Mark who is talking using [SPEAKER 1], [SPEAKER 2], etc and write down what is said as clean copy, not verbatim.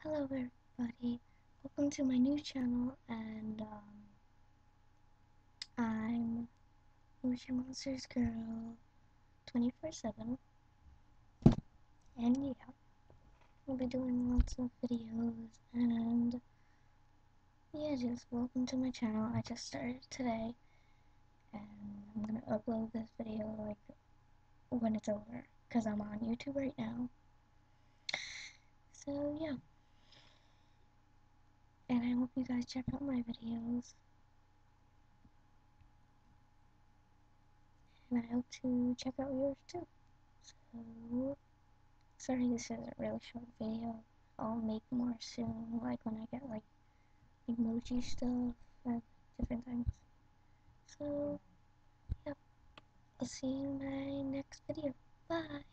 [SPEAKER 1] Hello everybody, welcome to my new channel, and I'm Motion Monsters Girl 24/7, and yeah, I'll be doing lots of videos, and yeah, just welcome to my channel. I just started today, and I'm gonna upload this video like when it's over, because I'm on YouTube right now. So yeah, and I hope you guys check out my videos. And I hope to check out yours too. So, sorry this is a really short video. I'll make more soon, like when I get like emoji stuff and different things. So, yep. I'll see you in my next video. Bye!